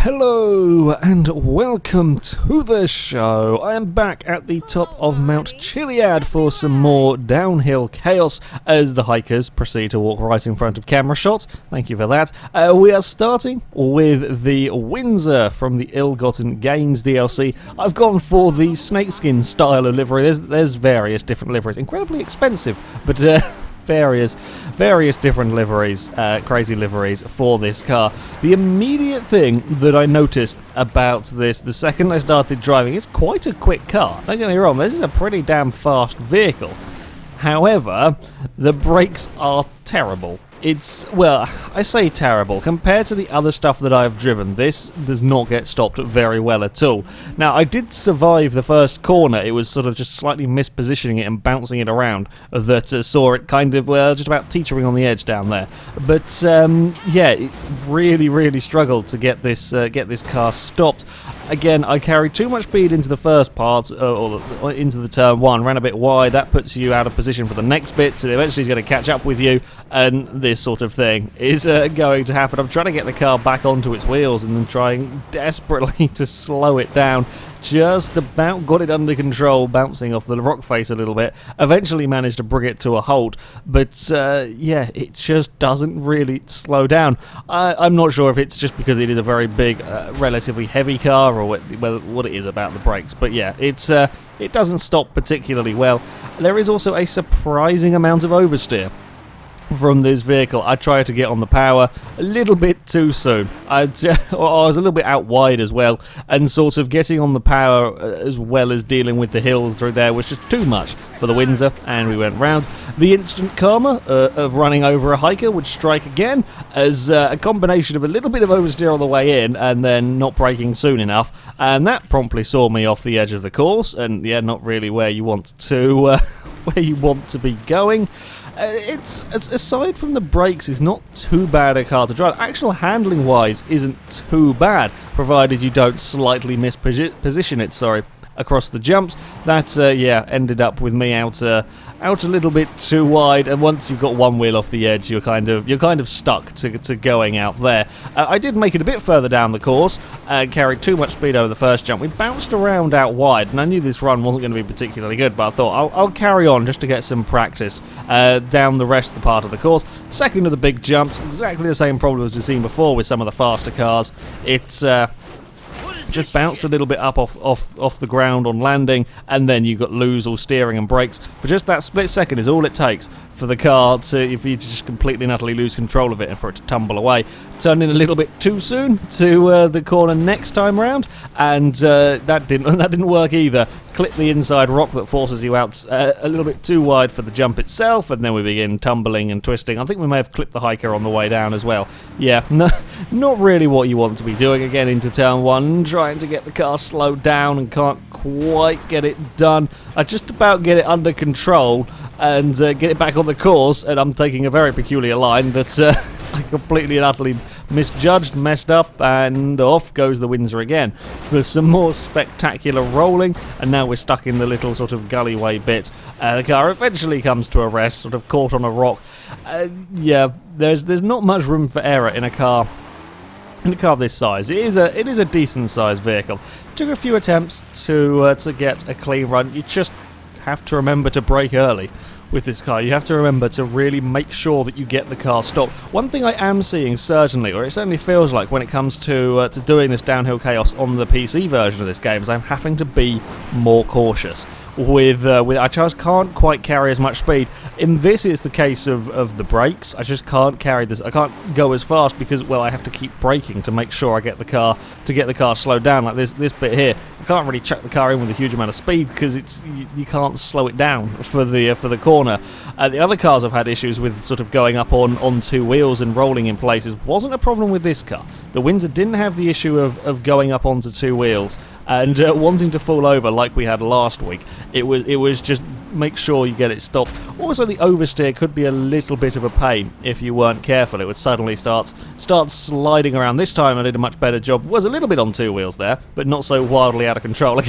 Hello and welcome to the show. I am back at the top of Mount Chiliad for some more downhill chaos as the hikers proceed to walk right in front of camera shot. Thank you for that. We are starting with the Windsor from the Ill-Gotten Gains DLC. I've gone for the snakeskin style of livery. There's various different liveries. Incredibly expensive, but various different liveries, crazy liveries for this car. The immediate thing that I noticed about this, the second I started driving, it's quite a quick car. Don't get me wrong, this is a pretty damn fast vehicle. However, the brakes are terrible. I say terrible. Compared to the other stuff that I've driven, this does not get stopped very well at all. Now, I did survive the first corner. It was sort of just slightly mispositioning it and bouncing it around that saw it kind of, just about teetering on the edge down there. But, yeah, it really struggled to get this car stopped. Again, I carried too much speed into the first part, or into the turn one, ran a bit wide. That puts you out of position for the next bit, so eventually he's going to catch up with you, and this sort of thing is going to happen. I'm trying to get the car back onto its wheels and then trying desperately to slow it down. Just about got it under control, bouncing off the rock face a little bit. Eventually managed to bring it to a halt, but yeah, it just doesn't really slow down. I'm not sure if it's just because it is a very big, relatively heavy car, or what it is about the brakes, but yeah, it doesn't stop particularly well. There is also a surprising amount of oversteer from this vehicle. I tried to get on the power a little bit too soon. I was a little bit out wide as well, and sort of getting on the power as well as dealing with the hills through there was just too much for the Windsor, and we went round. The instant karma of running over a hiker would strike again, as a combination of a little bit of oversteer on the way in and then not braking soon enough, and that promptly saw me off the edge of the course, and yeah, not really where you want to be going. It's aside from the brakes, is not too bad a car to drive. Actual handling wise isn't too bad, provided you don't slightly misposition it, across the jumps. That yeah, ended up with me out a little bit too wide, and once you've got one wheel off the edge, you're kind of stuck to going out there. I did make it a bit further down the course, carried too much speed over the first jump. We bounced around out wide, and I knew this run wasn't going to be particularly good, but I thought I'll carry on just to get some practice down the rest of the part of the course. Second of the big jumps, exactly the same problem as we've seen before with some of the faster cars. It's just bounced a little bit up off the ground on landing, and then you lose all steering and brakes. For just that split second is all it takes for the car to, if you just completely and utterly lose control of it and for it to tumble away. Turned in a little bit too soon to the corner next time round, and that didn't work either. Clip the inside rock that forces you out a little bit too wide for the jump itself, and then we begin tumbling and twisting. I think we may have clipped the hiker on the way down as well. Yeah, not really what you want to be doing. Again, into turn one, trying to get the car slowed down and can't quite get it done. I just about get it under control and get it back on the course, and I'm taking a very peculiar line that I completely and utterly misjudged, messed up, and off goes the Windsor again for some more spectacular rolling, and now we're stuck in the little sort of gullyway bit. The car eventually comes to a rest, sort of caught on a rock. Yeah, there's not much room for error in a car this size. It is a decent sized vehicle. Took a few attempts to get a clean run. You just have to remember to brake early with this car. You have to remember to really make sure that you get the car stopped. One thing I am seeing, certainly, or it certainly feels like when it comes to doing this downhill chaos on the PC version of this game, is I'm having to be more cautious. I just can't quite carry as much speed. In this, it's the case of the brakes. I just can't carry this. I can't go as fast because, well, I have to keep braking to make sure I get the car slowed down. Like this bit here, you can't really chuck the car in with a huge amount of speed because you can't slow it down for the corner. The other cars I've had issues with sort of going up on two wheels and rolling in places. Wasn't a problem with this car. The Windsor didn't have the issue of going up onto two wheels and wanting to fall over like we had last week. It was just make sure you get it stopped. Also, the oversteer could be a little bit of a pain if you weren't careful. It would suddenly start sliding around. This time I did a much better job. Was a little bit on two wheels there, but not so wildly out of control.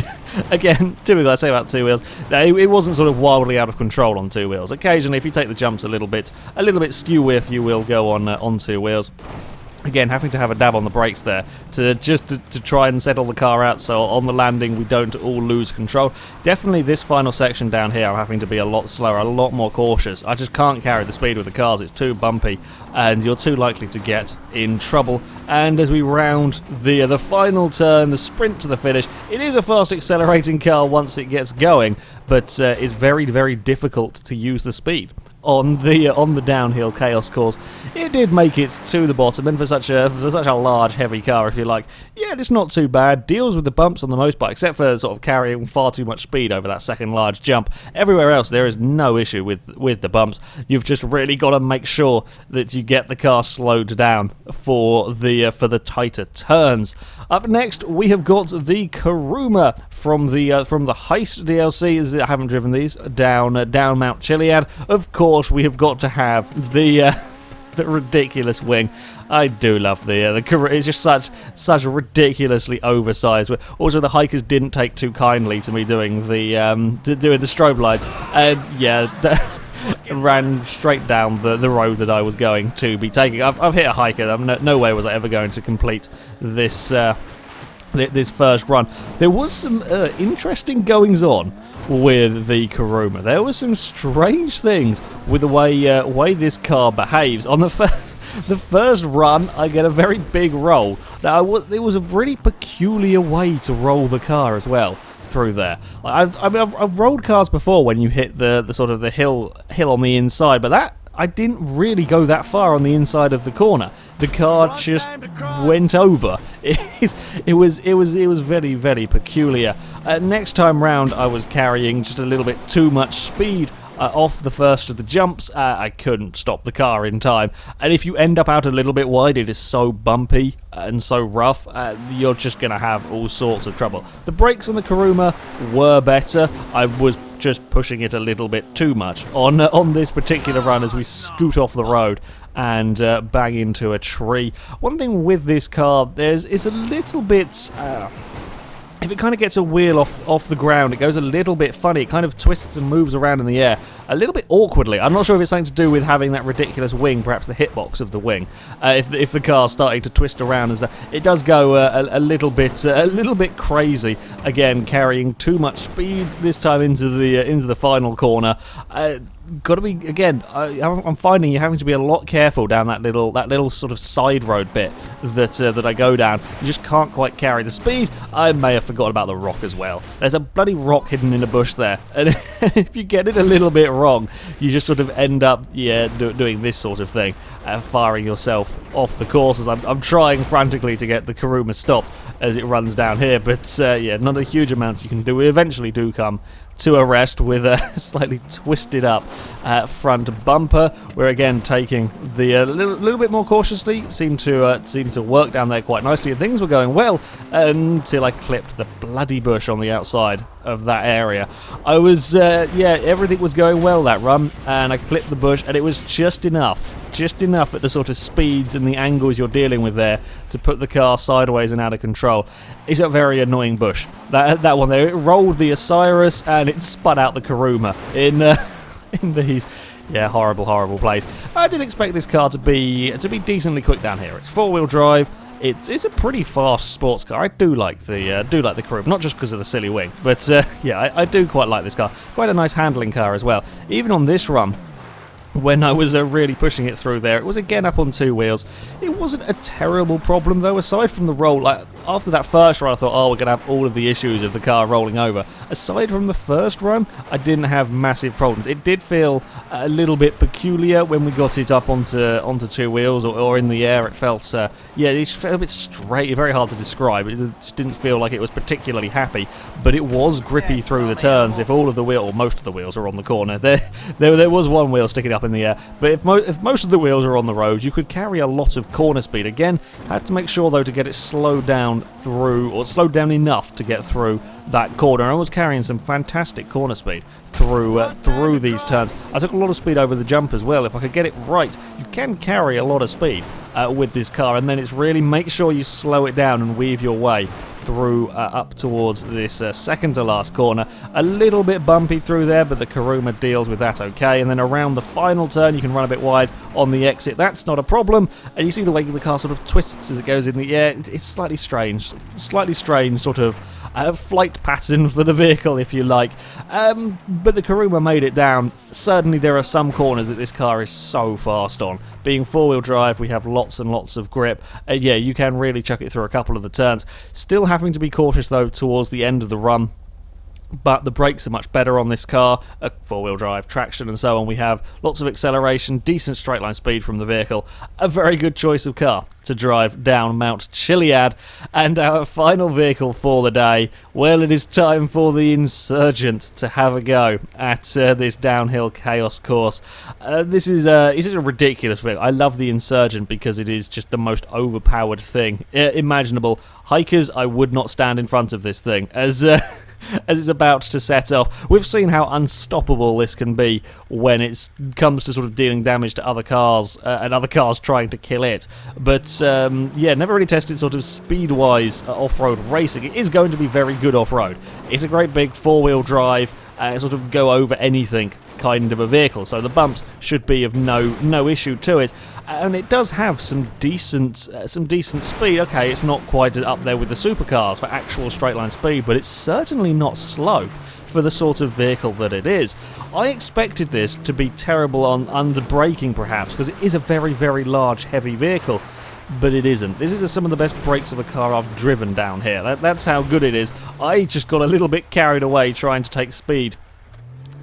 Again, typically I say about two wheels, it wasn't sort of wildly out of control on two wheels. Occasionally, if you take the jumps a little bit skew, if you will, go on two wheels. Again, having to have a dab on the brakes there to try and settle the car out so on the landing we don't all lose control. Definitely this final section down here I'm having to be a lot slower, a lot more cautious. I just can't carry the speed with the cars, it's too bumpy and you're too likely to get in trouble. And as we round the final turn, the sprint to the finish, it is a fast accelerating car once it gets going, but it's very, very difficult to use the speed. On the downhill chaos course, it did make it to the bottom, and for such a large heavy car, if you like, yeah, it's not too bad. Deals with the bumps on the most part, except for sort of carrying far too much speed over that second large jump. Everywhere else, there is no issue with the bumps. You've just really got to make sure that you get the car slowed down for the tighter turns. Up next, we have got the Kuruma from the Heist DLC. I haven't driven these down Mount Chiliad. Of course, we have got to have the ridiculous wing. I do love the Kuruma. It's just such ridiculously oversized. Also, the hikers didn't take too kindly to me doing the strobe lights, and yeah. Ran straight down the road that I was going to be taking. I've hit a hiker. No way was I ever going to complete this this first run. There was some interesting goings on with the Kuruma. There were some strange things with the way this car behaves. On the first run, I get a very big roll. Now, it was a really peculiar way to roll the car as well through there. I've rolled cars before when you hit the sort of the hill on the inside, but that I didn't really go that far on the inside of the corner. The car just went over. It was very, very peculiar. Next time round, I was carrying just a little bit too much speed off the first of the jumps. I couldn't stop the car in time, and if you end up out a little bit wide, it is so bumpy and so rough, you're just going to have all sorts of trouble. The brakes on the Kuruma were better. I was just pushing it a little bit too much on this particular run as we scoot off the road and bang into a tree. One thing with this car, is a little bit... if it kind of gets a wheel off the ground, it goes a little bit funny. It kind of twists and moves around in the air a little bit awkwardly. I'm not sure if it's something to do with having that ridiculous wing, perhaps the hitbox of the wing. If the car's starting to twist around, as it does go a little bit crazy. Again, carrying too much speed this time into the final corner. Got to be, again, I'm finding you're having to be a lot careful down that little sort of side road bit that I go down. You just can't quite carry the speed. I may have forgotten about the rock as well. There's a bloody rock hidden in a bush there, and if you get it a little bit wrong, you just sort of end up doing this sort of thing, firing yourself off the course. As I'm trying frantically to get the Kuruma stopped as it runs down here, but yeah, not a huge amount you can do. We eventually do come to a rest with a slightly twisted up front bumper. We're again taking the little bit more cautiously. Seemed to work down there quite nicely, and things were going well until I clipped the bloody bush on the outside of that area. I was everything was going well that run, and I clipped the bush, and it was just enough at the sort of speeds and the angles you're dealing with there to put the car sideways and out of control. It's a very annoying bush. That one there, it rolled the Osiris and it spun out the Kuruma in these horrible plays. I did expect this car to be decently quick down here. It's four-wheel drive. It's a pretty fast sports car. I do like the Kuruma, not just because of the silly wing, but I do quite like this car. Quite a nice handling car as well. Even on this run, when I was really pushing it through there, it was again up on two wheels. It wasn't a terrible problem though, aside from the roll. After that first run, I thought, we're going to have all of the issues of the car rolling over. Aside from the first run, I didn't have massive problems. It did feel a little bit peculiar when we got it up onto two wheels or in the air. It felt, it just felt a bit straight, very hard to describe. It just didn't feel like it was particularly happy, but it was grippy through the turns. If all of the wheels, or most of the wheels are on the corner, there was one wheel sticking up in the air, but if most of the wheels are on the road, you could carry a lot of corner speed. Again, I had to make sure though to get it slowed down through, or slowed down enough to get through that corner. I was carrying some fantastic corner speed through these turns. I took a lot of speed over the jump as well. If I could get it right, you can carry a lot of speed with this car, and then it's really make sure you slow it down and weave your way through up towards this second to last corner. A little bit bumpy through there, but the Kuruma deals with that okay. And then around the final turn, you can run a bit wide on the exit. That's not a problem. And you see the way the car sort of twists as it goes in the air. It's slightly strange sort of flight pattern for the vehicle, if you like. But the Kuruma made it down. Certainly there are some corners that this car is so fast on. Being four-wheel drive, we have lots and lots of grip. Yeah, you can really chuck it through a couple of the turns. Still having to be cautious, though, towards the end of the run. But the brakes are much better on this car, four-wheel drive, traction and so on. We have lots of acceleration, decent straight line speed from the vehicle. A very good choice of car to drive down Mount Chiliad. And our final vehicle for the day, well, it is time for the Insurgent to have a go at this downhill chaos course. This is a ridiculous vehicle. I love the Insurgent because it is just the most overpowered thing imaginable. Hikers, I would not stand in front of this thing as it's about to set off. We've seen how unstoppable this can be when it comes to sort of dealing damage to other cars and other cars trying to kill it. But yeah, never really tested sort of speed-wise off-road racing. It is going to be very good off-road. It's a great big four-wheel drive, sort of go over anything kind of a vehicle, so the bumps should be of no issue to it. And it does have some decent speed. Okay, it's not quite up there with the supercars for actual straight line speed, but it's certainly not slow for the sort of vehicle that it is. I expected this to be terrible on under braking, perhaps, because it is a very, very large, heavy vehicle. But it isn't. This is some of the best brakes of a car I've driven down here. That's how good it is. I just got a little bit carried away trying to take speed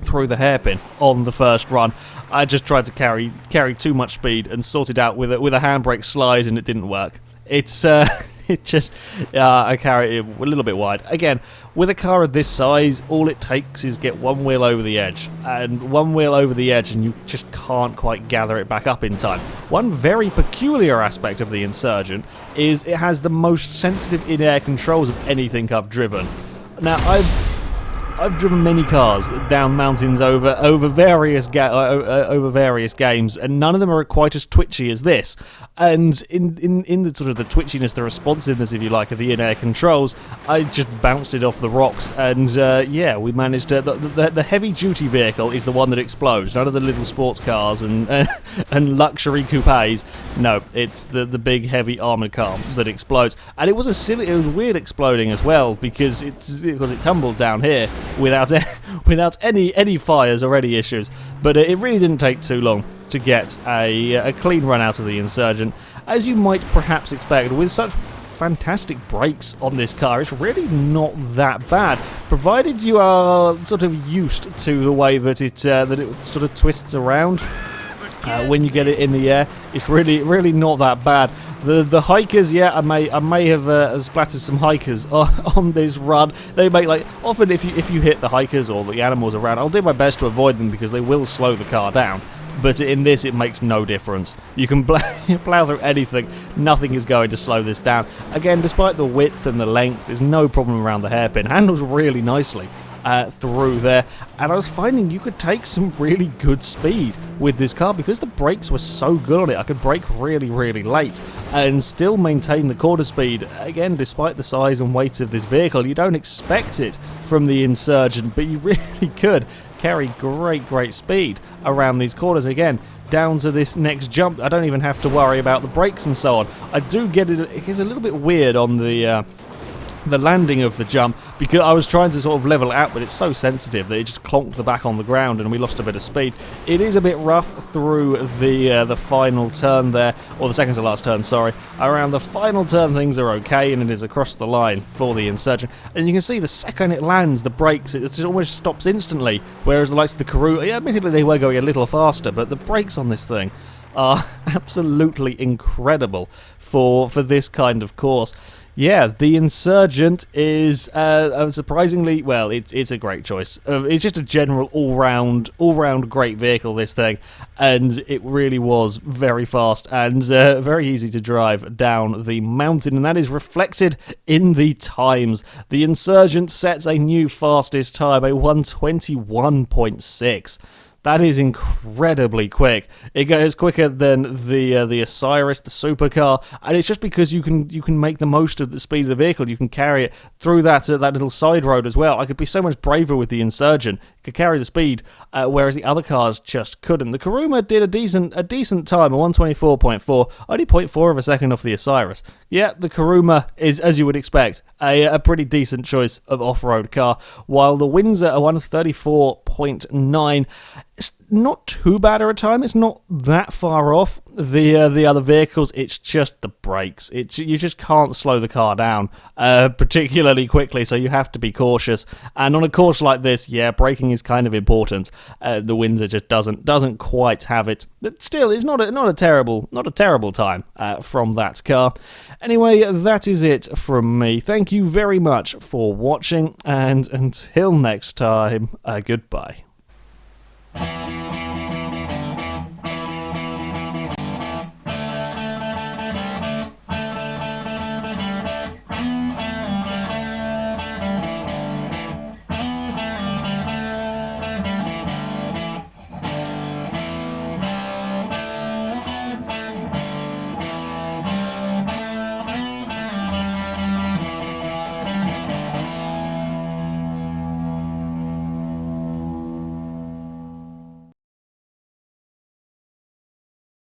through the hairpin on the first run. I just tried to carry too much speed and sort it out with a handbrake slide, and it didn't work. It's it just I carry it a little bit wide. Again, with a car of this size, all it takes is get one wheel over the edge, and you just can't quite gather it back up in time. One very peculiar aspect of the Insurgent is it has the most sensitive in-air controls of anything I've driven. Now, I've driven many cars down mountains over various games, and none of them are quite as twitchy as this. And in the sort of the twitchiness, the responsiveness, if you like, of the in-air controls, I just bounced it off the rocks, and yeah, we managed to. The heavy-duty vehicle is the one that explodes. None of the little sports cars and luxury coupes. No, it's the big, heavy armored car that explodes. And it was weird exploding as well because it tumbles down here without any fires or any issues. But it really didn't take too long to get a clean run out of the Insurgent, as you might perhaps expect. With such fantastic brakes on this car, it's really not that bad, provided you are sort of used to the way that it sort of twists around when you get it in the air. It's really not that bad. The hikers, yeah, I may have splattered some hikers on this run. They make, like, often if you hit the hikers or the animals around, I'll do my best to avoid them because they will slow the car down. But in this, it makes no difference. You can plow through anything. Nothing is going to slow this down. Again, despite the width and the length, there's no problem around the hairpin. Handles really nicely through there. And I was finding you could take some really good speed with this car because the brakes were so good on it. I could brake really, really late and still maintain the quarter speed. Again, despite the size and weight of this vehicle, you don't expect it from the Insurgent, but you really could carry great speed around these corners. Again, down to this next jump, I don't even have to worry about the brakes and so on. I do get it. It is a little bit weird on the landing of the jump because I was trying to sort of level it out, but it's so sensitive that it just clonked the back on the ground and we lost a bit of speed. It is a bit rough through the final turn there, or the second to last turn, sorry. Around the final turn things are okay, and it is across the line for the Insurgent. And you can see the second it lands, the brakes, it just almost stops instantly, whereas the likes of the Karoo, yeah, admittedly they were going a little faster, but the brakes on this thing are absolutely incredible for this kind of course. Yeah, the Insurgent is surprisingly, well, it's a great choice. It's just a general all-round great vehicle, this thing, and it really was very fast and very easy to drive down the mountain, and that is reflected in the times. The Insurgent sets a new fastest time, a 1:21.6. That is incredibly quick. It goes quicker than the Osiris, the supercar, and it's just because you can make the most of the speed of the vehicle. You can carry it through that little side road as well. I could be so much braver with the Insurgent. It could carry the speed, whereas the other cars just couldn't. The Kuruma did a decent time, a 124.4, only 0.4 of a second off the Osiris. Yeah, the Kuruma is, as you would expect, a pretty decent choice of off-road car, while the Windsor, a 134.9, it's not too bad at a time. It's not that far off the other vehicles. It's just the brakes. You just can't slow the car down particularly quickly, so you have to be cautious. And on a course like this, yeah, braking is kind of important. The Windsor just doesn't quite have it. But still, it's not a terrible time from that car. Anyway, that is it from me. Thank you very much for watching, and until next time, goodbye.